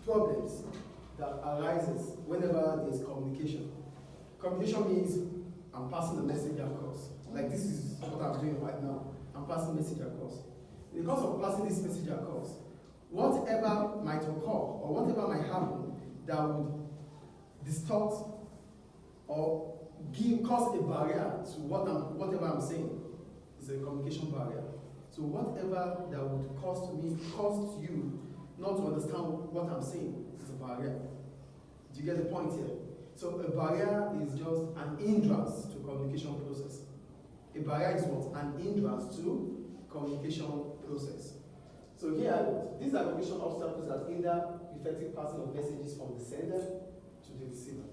problems that arises whenever there is communication. Communication means I'm passing the message across. Like this is what I'm doing right now. I'm passing the message across. Because of passing this message across, whatever might occur or whatever might happen that would distort or cause a barrier to whatever I'm saying is a communication barrier. So whatever that would cause you not to understand what I'm saying is a barrier. Do you get the point here? So a barrier is just an hindrance to communication process. A barrier is what? An hindrance to communication process. So here, these are communication obstacles that hinder effective passing of messages from the sender to the receiver.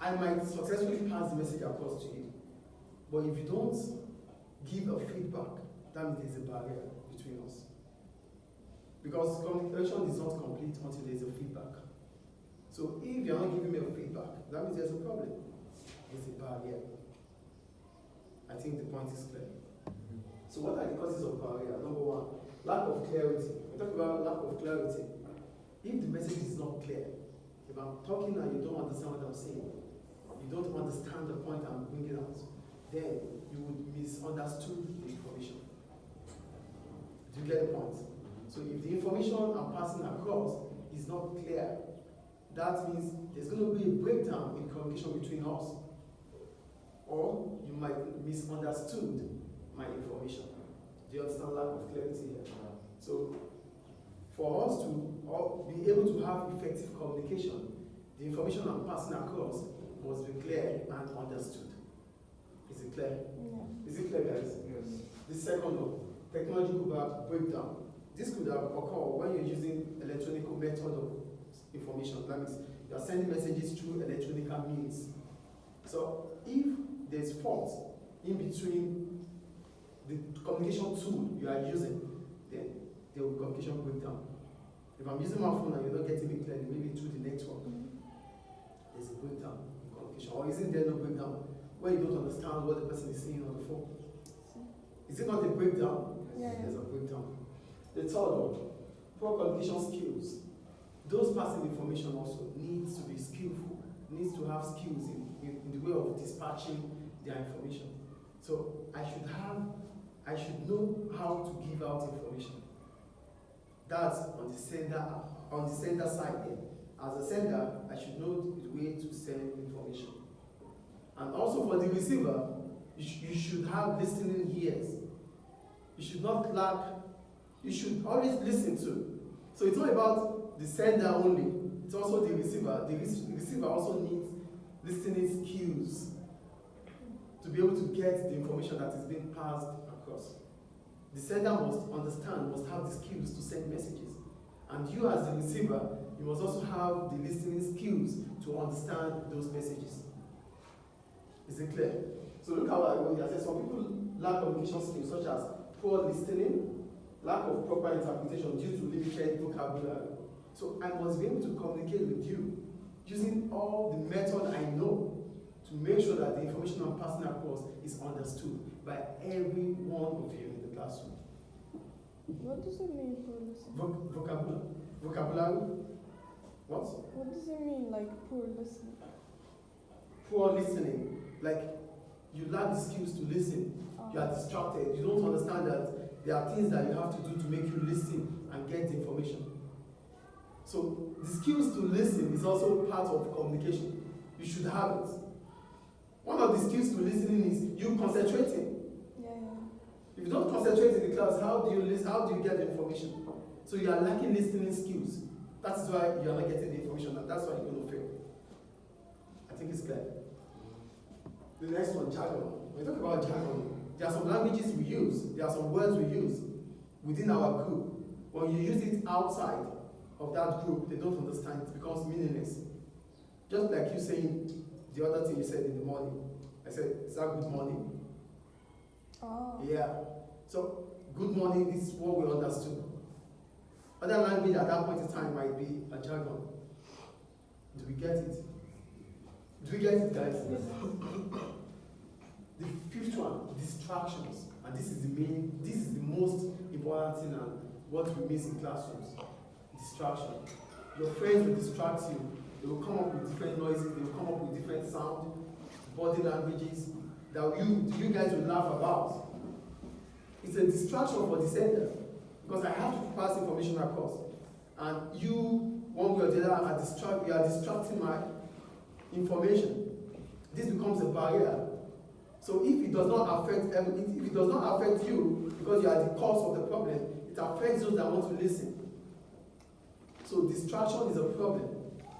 I might successfully pass the message across to you, but if you don't give a feedback, that means there's a barrier between us. Because communication is not complete until there's a feedback. So if you're not giving me a feedback, that means there's a problem. There's a barrier. I think the point is clear. So what are the causes of barrier? Number one, lack of clarity. We talk about lack of clarity. If the message is not clear, if I'm talking and you don't understand what I'm saying, you don't understand the point I'm bringing out, then you would misunderstood the information. Do you get the point? So if the information I'm passing across is not clear, that means there's going to be a breakdown in communication between us. Or you might misunderstood my information. Do you understand lack of clarity here? So for us to be able to have effective communication, the information I'm passing across must be clear and understood. Is it clear? Yeah. Is it clear, guys? Yes. The second one, technology could breakdown. This could occur when you're using electronic method of information. That means you are sending messages through electronic means. So if there's fault in between the communication tool you are using, then there will be communication breakdown. If I'm using my phone and you're not getting me clearly, maybe through the network, there's a breakdown in communication. Or isn't there no breakdown where you don't understand what the person is saying on the phone? Is it not a breakdown? Yeah. There's a breakdown. The third one, poor communication skills. Those passing information also needs to be skillful, needs to have skills in the way of dispatching their information. So I should know how to give out information. That's on the sender side there. As a sender, I should know the way to send information. And also for the receiver, you should have listening ears. You should not lack, you should always listen to. So it's not about the sender only, it's also the receiver. The receiver also needs listening skills to be able to get the information that is being passed across. The sender must understand, must have the skills to send messages. And you as the receiver, you must also have the listening skills to understand those messages. Is it clear? So look how I wrote here. I said some people lack communication skills such as poor listening, lack of proper interpretation due to limited vocabulary. So I must be able to communicate with you using all the method I know to make sure that the information I'm passing across is understood by every one of you in the classroom. What does it mean poor listening? Vocabulary? What? What does it mean, like poor listening? Poor listening, like you lack the skills to listen. You are distracted. You don't understand that there are things that you have to do to make you listen and get the information. So the skills to listen is also part of communication. You should have it. One of the skills to listening is you concentrating. Yeah. If you don't concentrate in the class, how do you listen? How do you get the information? So you are lacking listening skills. That is why you are not getting the information, and that's why you're going to fail. I think it's clear. The next one, jargon. When we talk about jargon, there are some languages we use, there are some words we use within our group. When you use it outside of that group, they don't understand, it becomes meaningless. Just like you saying the other thing you said in the morning. I said, is that good morning? Oh. Yeah. So, good morning is what we understood. Other language at that point in time might be a jargon. Do we get it? Do we get it, guys? Yes. The fifth one, distractions. And this is the most important thing and what we miss in classrooms. Distraction. Your friends will distract you. They will come up with different noises, they will come up with different sound, body languages that you guys will laugh about. It's a distraction for the sender because I have to pass information across. And you, one way or the other, you are distracting my information. This becomes a barrier. So if it does not affect you because you are the cause of the problem, it affects those that want to listen. So distraction is a problem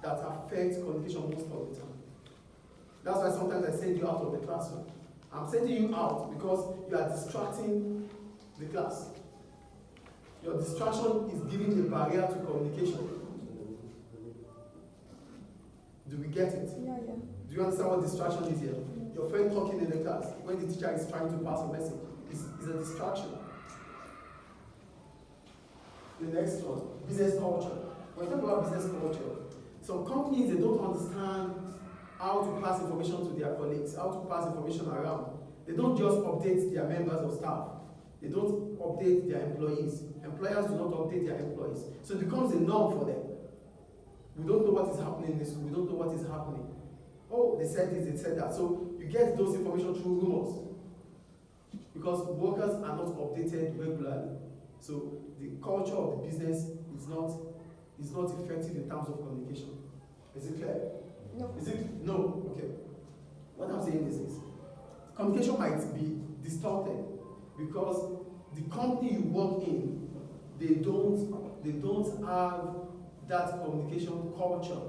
that affects communication most of the time. That's why sometimes I send you out of the classroom. I'm sending you out because you are distracting the class. Your distraction is giving a barrier to communication. Do we get it? Yeah. Do you understand what distraction is here? Your friend talking in the class, when the teacher is trying to pass a message, is a distraction. The next one, business culture. When we talk about business culture, some companies, they don't understand how to pass information to their colleagues, how to pass information around. They don't just update their members of staff. They don't update their employees. Employers do not update their employees. So it becomes a norm for them. We don't know what is happening in this school. We don't know what is happening. Oh, they said this, they said that. So you get those information through rumors. Because workers are not updated regularly. So the culture of the business is not effective in terms of communication. Is it clear? No. Is it? No? Okay. What I'm saying is this. Communication might be distorted because the company you work in, they don't have that communication culture.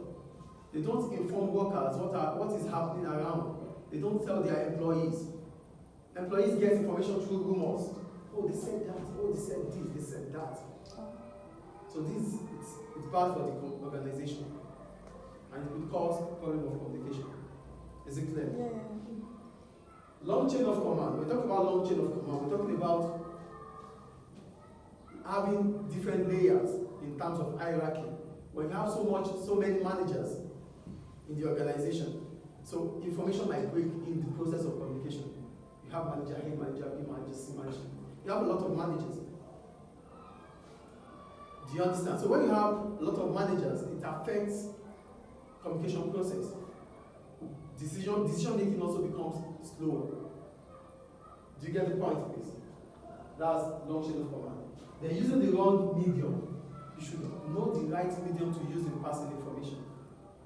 They don't inform workers what is happening around. They don't tell their employees. Employees get information through rumors. Oh, they said that. Oh, they said this. They said that. So this it's bad for the organization, and it will cause problem of communication. Is it clear? Yeah. Long chain of command. We talk about long chain of command. We're talking about having different layers in terms of hierarchy. When you have so many managers in the organization, so information might break in the process of communication. You have manager, head manager, B manager, C manager. You have a lot of managers. Do you understand? So when you have a lot of managers, it affects communication process. Decision making also becomes slower. Do you get the point, please? That's long chain of command. They're using the wrong medium. You should know the right medium to use in passing information.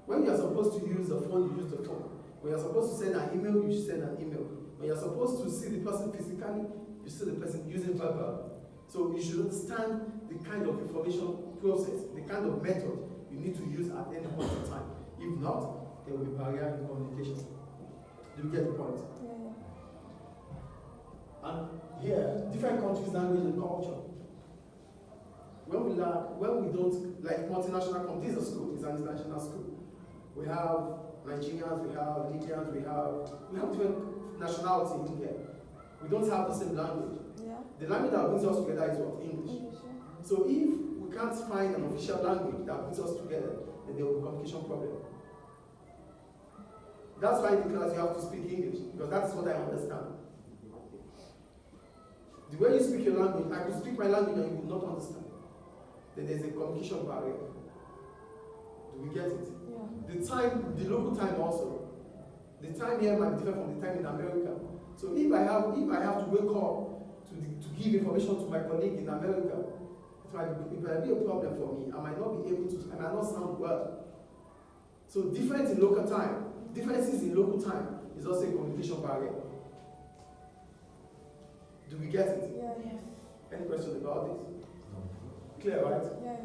When you are supposed to use the phone, you use the phone. When you are supposed to send an email, you should send an email. When you are supposed to see the person physically, you see the person using verbal. So you should understand the kind of information process, the kind of method you need to use at any point in time. If not, there will be barrier in communication. Do you get the point? Yeah. And here, different countries' language and culture. When we don't, like multinational companies, it's a school, it's an international school. We have Nigerians, we have Libyans, we have different nationalities in here. We don't have the same language. Yeah. The language that brings us together is what? English. Yeah. So if we can't find an official language that brings us together, then there will be a communication problem. That's why in the class you have to speak English, because that's what I understand. The way you speak your language, I could speak my language and you will not understand. Then there's a communication barrier. Do we get it? Yeah. The local time also. The time here might be different from the time in America. So if I have to wake up to give information to my colleague in America, it might be a problem for me. I might not be able to, I might not sound well. So differences in local time is also a communication barrier. Do we get it? Yeah. Any questions about this? Clear, right? Yeah.